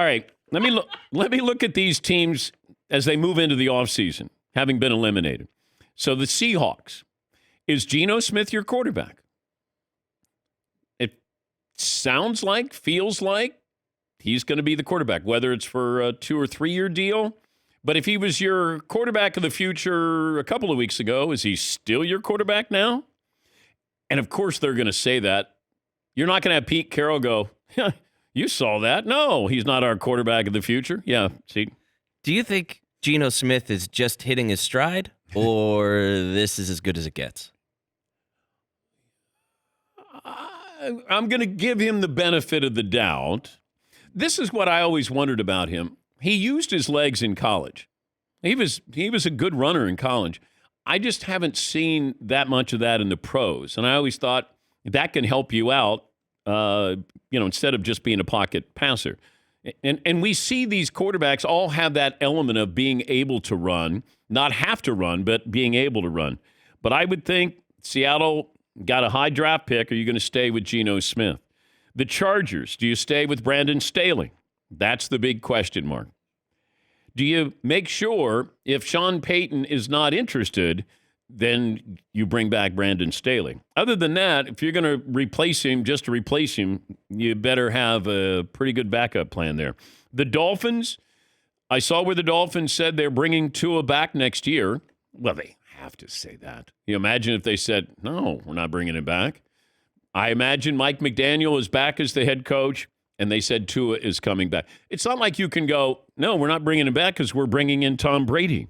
All right, let me look at these teams as they move into the offseason, having been eliminated. So the Seahawks, is Geno Smith your quarterback? It sounds like, feels like he's going to be the quarterback, whether it's for a 2 or 3 year deal. But if he was your quarterback of the future a couple of weeks ago, is he still your quarterback now? And of course they're going to say that. You're not going to have Pete Carroll go, you saw that. No, he's not our quarterback of the future. Yeah, see. Do you think Geno Smith is just hitting his stride, or this is as good as it gets? I'm going to give him the benefit of the doubt. This is what I always wondered about him. He used his legs in college. He was a good runner in college. I just haven't seen that much of that in the pros. And I always thought that can help you out, instead of just being a pocket passer. And we see these quarterbacks all have that element of being able to run, not have to run, but being able to run. But I would think Seattle got a high draft pick. Are you going to stay with Geno Smith? The Chargers, do you stay with Brandon Staley? That's the big question mark. Do you make sure if Sean Payton is not interested, then you bring back Brandon Staley? Other than that, if you're going to replace him just to replace him, you better have a pretty good backup plan there. The Dolphins, I saw where the Dolphins said they're bringing Tua back next year. Well, they have to say that. You imagine if they said, no, we're not bringing him back. I imagine Mike McDaniel is back as the head coach, and they said Tua is coming back. It's not like you can go, no, we're not bringing him back because we're bringing in Tom Brady.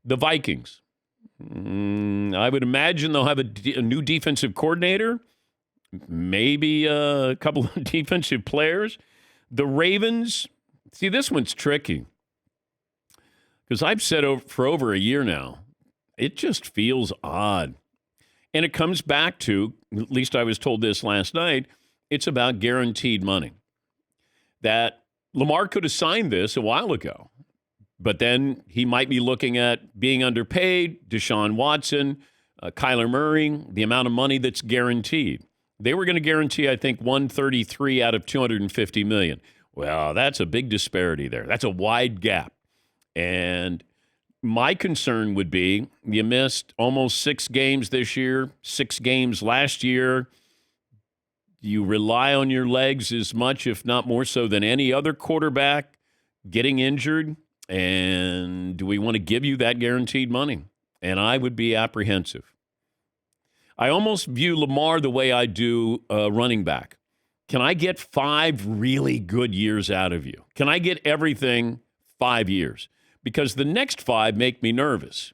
The Vikings. I would imagine they'll have a new defensive coordinator, maybe a couple of defensive players. The Ravens, see, this one's tricky because I've said for over a year now, it just feels odd. And it comes back to, at least I was told this last night, it's about guaranteed money. That Lamar could have signed this a while ago, but then he might be looking at being underpaid, Deshaun Watson, Kyler Murray, the amount of money that's guaranteed. They were going to guarantee, I think, 133 out of 250 million. Well, that's a big disparity there. That's a wide gap. And my concern would be you missed almost 6 games this year, 6 games last year. You rely on your legs as much, if not more so, than any other quarterback getting injured. And do we want to give you that guaranteed money? And I would be apprehensive. I almost view Lamar the way I do a running back. Can I get 5 really good years out of you? Can I get everything 5 years? Because the next 5 make me nervous.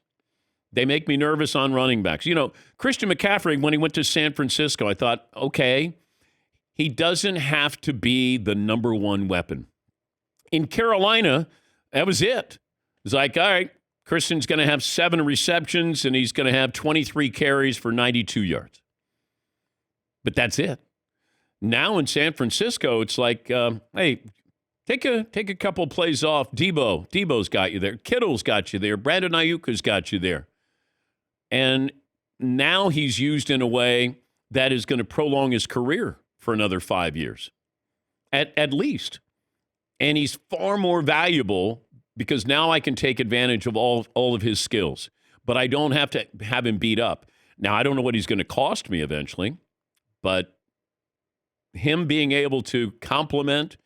They make me nervous on running backs. You know, Christian McCaffrey, when he went to San Francisco, I thought, okay, he doesn't have to be the number one weapon. In Carolina, that was it. It's like, all right, Christian's going to have 7 receptions, and he's going to have 23 carries for 92 yards. But that's it. Now in San Francisco, it's like, hey, take a couple plays off. Debo's got you there. Kittle's got you there. Brandon Ayuk's got you there. And now he's used in a way that is going to prolong his career for another 5 years, at least. And he's far more valuable because now I can take advantage of all of his skills, but I don't have to have him beat up. Now, I don't know what he's going to cost me eventually, but him being able to complement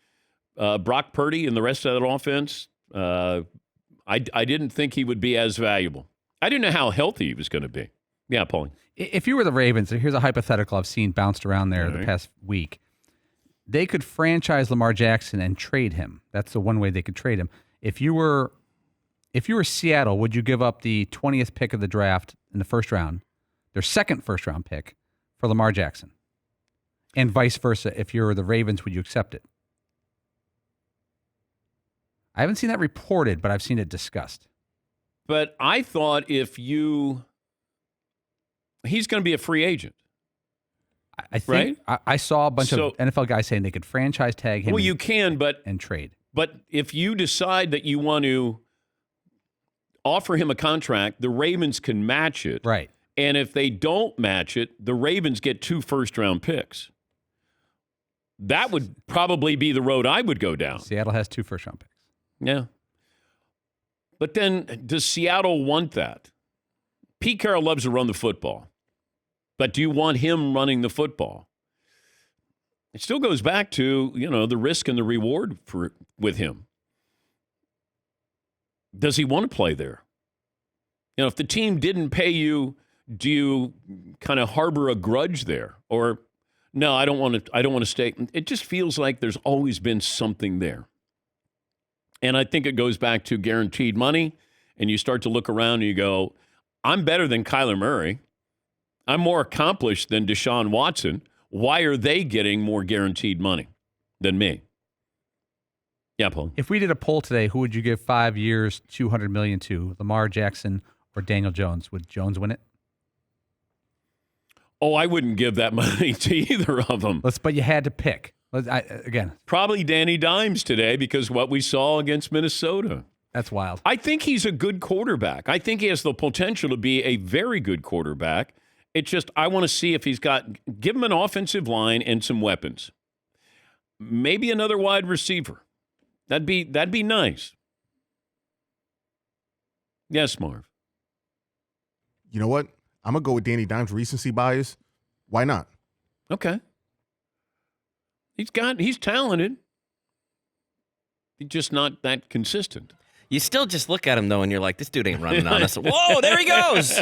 Brock Purdy and the rest of that offense, I didn't think he would be as valuable. I didn't know how healthy he was going to be. Yeah, Paulie. If you were the Ravens, here's a hypothetical I've seen bounced around there the past week. They could franchise Lamar Jackson and trade him. That's the one way they could trade him. If you were Seattle, would you give up the 20th pick of the draft in the first round, their second first-round pick, for Lamar Jackson? And vice versa, if you're the Ravens, would you accept it? I haven't seen that reported, but I've seen it discussed. But I thought he's going to be a free agent. I think right? I saw a bunch of NFL guys saying they could franchise tag him. Well, you can, and trade. But if you decide that you want to offer him a contract, the Ravens can match it. Right. And if they don't match it, the Ravens get 2 first-round picks. That would probably be the road I would go down. Seattle has 2 first-round picks. Yeah. But then, does Seattle want that? Pete Carroll loves to run the football. But do you want him running the football? It still goes back to, the risk and the reward with him. Does he want to play there? If the team didn't pay you, do you kind of harbor a grudge there? Or, no, I don't want to stay. It just feels like there's always been something there. And I think it goes back to guaranteed money, and you start to look around and you go, I'm better than Kyler Murray. I'm more accomplished than Deshaun Watson. Why are they getting more guaranteed money than me? Yeah, Paul. If we did a poll today, who would you give 5 years, $200 million to? Lamar Jackson or Daniel Jones? Would Jones win it? Oh, I wouldn't give that money to either of them. But you had to pick. Again. Probably Danny Dimes today because what we saw against Minnesota. That's wild. I think he's a good quarterback. I think he has the potential to be a very good quarterback. It's just I want to see if give him an offensive line and some weapons. Maybe another wide receiver. That'd be nice. Yes, Marv. You know what? I'm going to go with Danny Dimes' recency bias. Why not? Okay. He's talented. He's just not that consistent. You still just look at him, though, and you're like, this dude ain't running on us. Whoa, there he goes.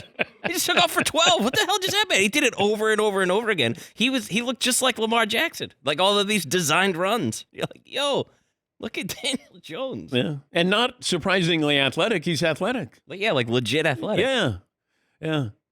He just took off for 12. What the hell just happened? He did it over and over and over again. He looked just like Lamar Jackson, like all of these designed runs. You're like, yo, look at Daniel Jones. Yeah. And not surprisingly athletic. He's athletic. But yeah, like legit athletic. Yeah.